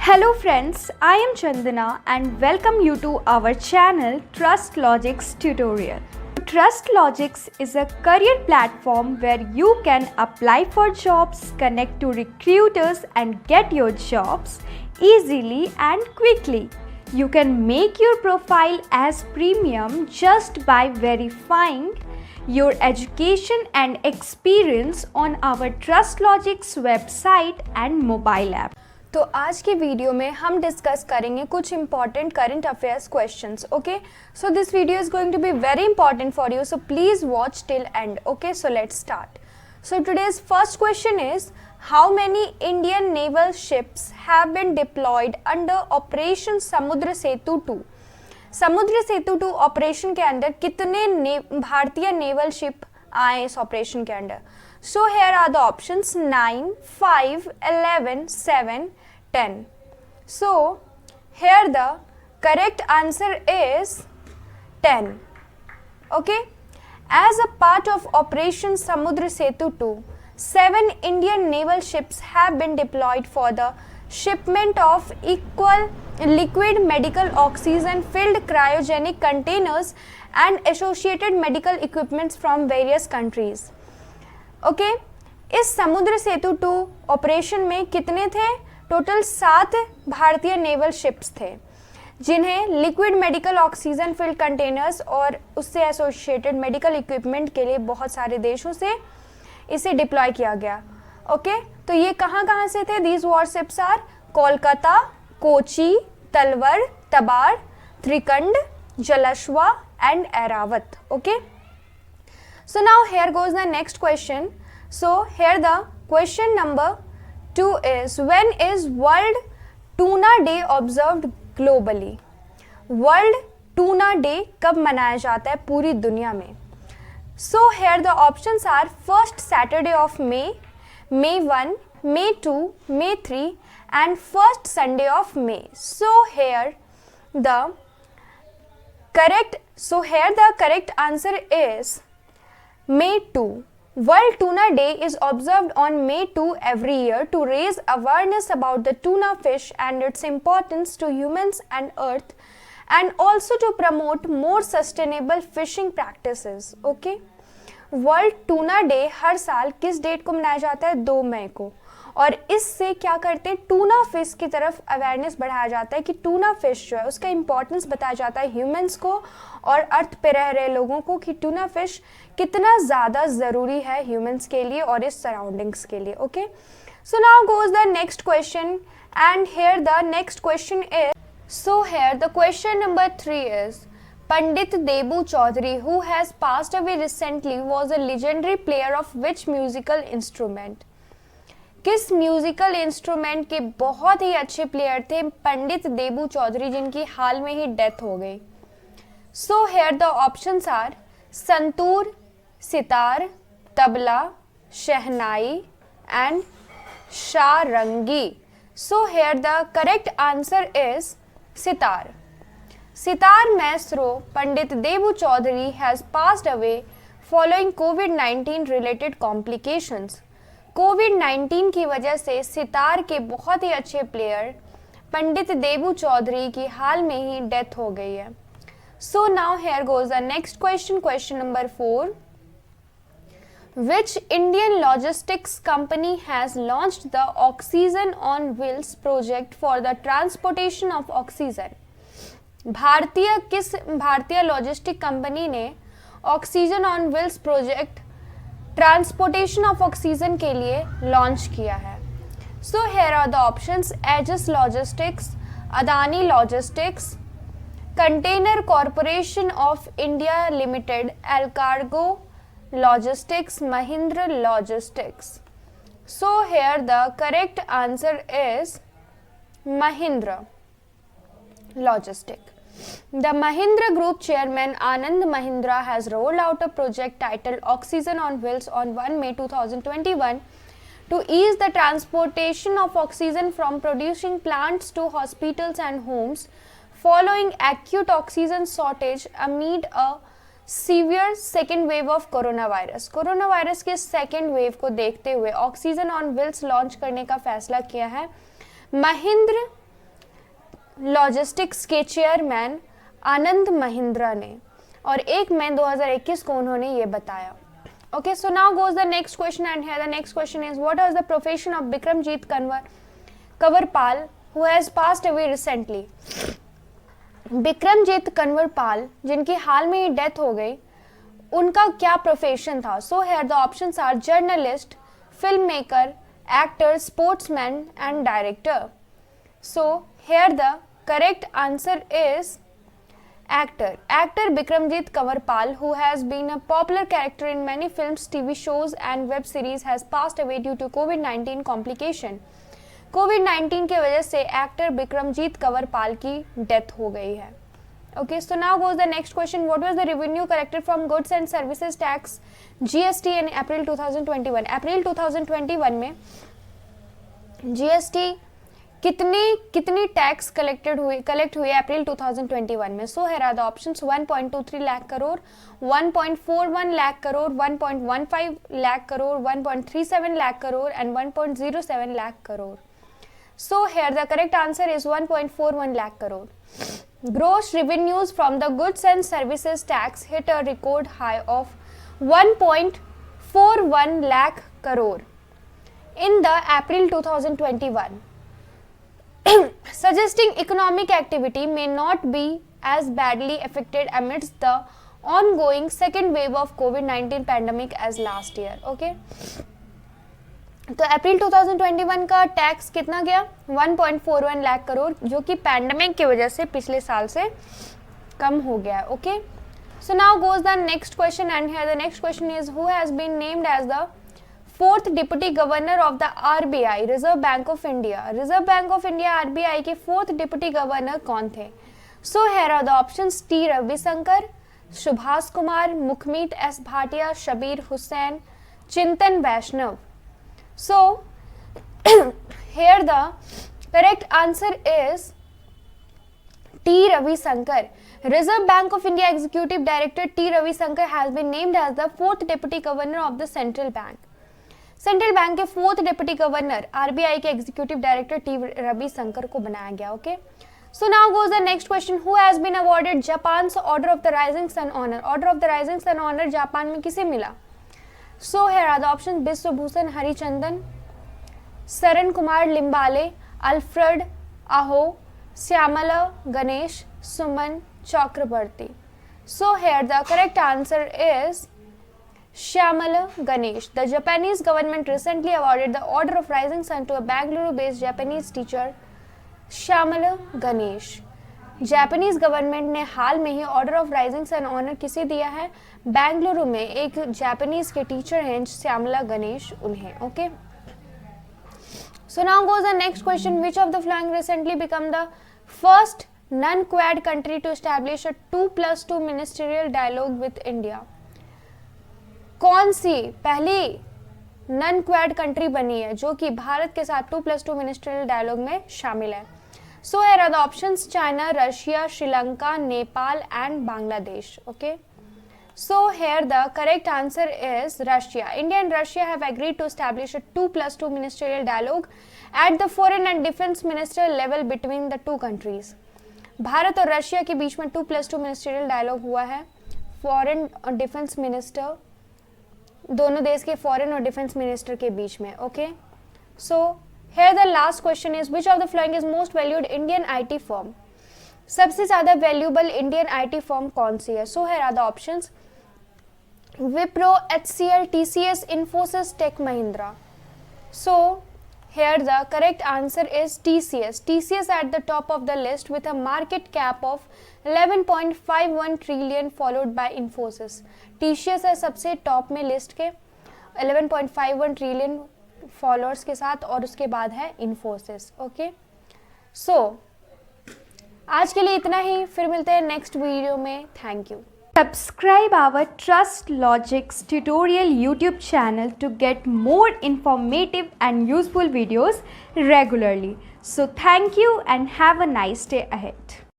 Hello friends, I am Chandana and welcome you to our channel TrustLogix Tutorial. TrustLogix is a career platform where you can apply for jobs, connect to recruiters and get your jobs easily and quickly. You can make your profile as premium just by verifying your education and experience on our TrustLogix website and mobile app. तो आज की video में हम discuss करेंगे कुछ important current affairs questions. Okay, so this video is going to be very important for you, so please watch till end. Okay, so let's start. So today's first question is how many Indian naval ships have been deployed under operation Samudra Setu 2. समुद्र Setu 2 operation के अंदर कितने भारतीय naval ship आए इस operation के under. So here are the options 9, 5, 11, 7, 10. So here the correct answer is 10. Okay, as a part of Operation Samudra Setu 2, 7 Indian naval ships have been deployed for the shipment of equal liquid medical oxygen filled cryogenic containers and associated medical equipments from various countries. Okay, इस समुद्र Setu 2 operation में कितने थे? Total 7 भारतीय naval ships थे जिन्हें liquid medical oxygen field containers और उससे एसोसिएटेड मेडिकल इक्विपमेंट के लिए बहुत सारे देशों से इसे डिप्लॉय किया गया. ओके, तो ये कहाँ से थे? These warships are Kolkata, Kochi, Talwar, Tabar, Trikand, Jalashwa and Airavat. Okay, so now here goes the next question. So here the question number 2 is, when is World Tuna Day observed globally? World Tuna Day कब मनाया जाता है पूरी दुनिया में? So here the options are first Saturday of May, May 1, May 2, May 3 and first Sunday of May. So here the correct answer is May 2. World Tuna Day is observed on May 2 every year to raise awareness about the tuna fish and its importance to humans and earth, and also to promote more sustainable fishing practices. Okay, world tuna day हर साल किस date को मनाया जाता है? 2 मई को. और इससे क्या करते हैं? टूना फिश की तरफ अवेयरनेस बढ़ाया जाता है कि टूना फिश जो है उसका इंपॉर्टेंस बताया जाता है ह्यूमंस को और अर्थ पे रह रहे लोगों को कि टूना फिश कितना ज़्यादा ज़रूरी है ह्यूमंस के लिए और इस सराउंडिंग्स के लिए. Okay, so now goes the next question and here the next question is, so here the question number 3 इज, Pandit Debu Chaudhary, who has passed away recently, was a legendary player of which musical instrument? किस musical instrument के बहुत ही अच्छे player थे पंडित देबू चौधरी जिनकी हाल में ही death हो गई? So here the options are santoor, sitar, tabla, shehnai and sarangi. So here the correct answer is sitar. Sitar maestro Pandit Debu Chaudhary has passed away following COVID-19 related complications. COVID-19 की वजह से सितार के बहुत ही अच्छे प्लेयर पंडित देबू चौधरी की हाल में ही डेथ हो गई है. So now here goes the next question, question number 4. Which Indian logistics company has launched the Oxygen on Wheels project for the transportation of oxygen? भारतीय लॉजिस्टिक कंपनी ने oxygen on wheels project transportation of oxygen के लिए launch किया है. So here are the options Aegis logistics, Adani logistics, container corporation of India limited, Allcargo logistics, Mahindra logistics. So here the correct answer is Mahindra Logistic. The Mahindra Group chairman Anand Mahindra has rolled out a project titled Oxygen on Wheels on 1 May 2021 to ease the transportation of oxygen from producing plants to hospitals and homes following acute oxygen shortage amid a severe second wave of coronavirus. Corona virus के second wave को देखते हुए oxygen on wheels launch करने का फैसला किया है. Mahindra logistics के चेयरमैन आनंद महिंद्रा ने, और 1 मई 2021 को उन्होंने ये बताया। Okay, so now goes the next question, and here the next question is, what was the profession of Bikramjit Kanwarpal, who has passed away recently? Bikramjit Kanwarpal, जिनकी हाल में ही डेथ हो गई, उनका क्या प्रोफेशन था? So here the options are journalist, film maker, actor, sportsman and director. So here the correct answer is actor. Actor Bikramjit Kanwarpal, who has been a popular character in many films, TV shows and web series, has passed away due to COVID-19 complication. COVID-19 के वजह से actor Bikramjit Kanwarpal की death हो गई है. Okay, so now goes the next question. What was the revenue collected from goods and services tax GST in April 2021? अप्रैल 2021 में GST कितनी tax collect हुई अप्रैल 2021 में? So here are the options 1.23 lakh crore, 1.41 lakh crore, 1.15 lakh crore, 1.37 lakh crore and 1.07 lakh crore. So here the correct answer is 1.41 lakh crore. Gross revenues from the goods and services tax hit a record high of 1.41 lakh crore in the April 2021. Suggesting economic activity may not be as badly affected amidst the ongoing second wave of COVID-19 pandemic as last year. Okay, तो अप्रैल 2021 का tax कितना गया? 1.41 लाख करोड़, जो कि pandemic की वजह से पिछले साल से कम हो गया है. Okay, so now goes the next question, and here the next question is, who has been named as the 4th deputy governor of the RBI, reserve bank of India? Reserve bank of India RBI के 4th deputy governor कौन थे? So here are the options T Ravishankar, Subhash Kumar, Mukhmeet S Bhatia, Shabir Hussain, Chintan Vaishnav. So here the correct answer is T. Ravi Shankar. Reserve Bank of India Executive Director T. Ravi Shankar has been named as the 4th Deputy Governor of the Central Bank. Central bank के 4th deputy governor RBI के executive director T Ravi Shankar को बनाया गया. Okay, so now goes the next question. Who has been awarded Japan's order of the rising sun honour? Order of the rising sun honour Japan में किसे मिला? So here are the option Vishwabhushan Harichandan, Sharan Kumar Limbale, Alfred Aho, Shyamala Ganesh, Suman Chakravarti. So here the correct answer is Shyamala Ganesh. The Japanese government recently awarded the Order of Rising Sun to a Bangalore-based Japanese teacher, Shyamala Ganesh. Japanese government ने हाल में ही order of rising sun honour किसे दिया है? बेंगलुरु में एक Japanese के टीचर हैं श्यामला गणेश, उन्हें. Okay, so now goes the next question. Which of the flowing recently become the first non quad country to establish a 2+2 ministerial dialogue with India? कौन सी पहली नॉन क्वाड कंट्री बनी है जो कि भारत के साथ 2+2 मिनिस्ट्रियल डायलॉग में शामिल है? So here are the options China, Russia, Sri Lanka, Nepal and Bangladesh. Okay, so here the correct answer is Russia. India and Russia have agreed to establish a 2+2 ministerial dialogue at the foreign and defence minister level between the two countries. Bharat और Russia के बीच में 2+2 ministerial dialogue हुआ है. Foreign और defence minister, दोनों देश के फॉरेन और डिफेंस मिनिस्टर के बीच में. Okay, so here the last question is, which of the following is most valued Indian IT firm? सबसे ज्यादा वैल्यूएबल इंडियन आईटी फर्म कौन सी है? So here are the options Wipro, HCL, TCS, Infosys, tech Mahindra. So here the correct answer is TCS. TCS at the top of the list with a market cap of 11.51 trillion followed by Infosys. TCS है सबसे top में list के 11.51 trillion followers के साथ, और उसके बाद है Infosys. ओके, सो आज के लिए इतना ही, फिर मिलते हैं नेक्स्ट वीडियो में. Thank you. Subscribe our Trust Logics tutorial YouTube channel to get more informative and useful videos regularly. So thank you and have a nice day ahead.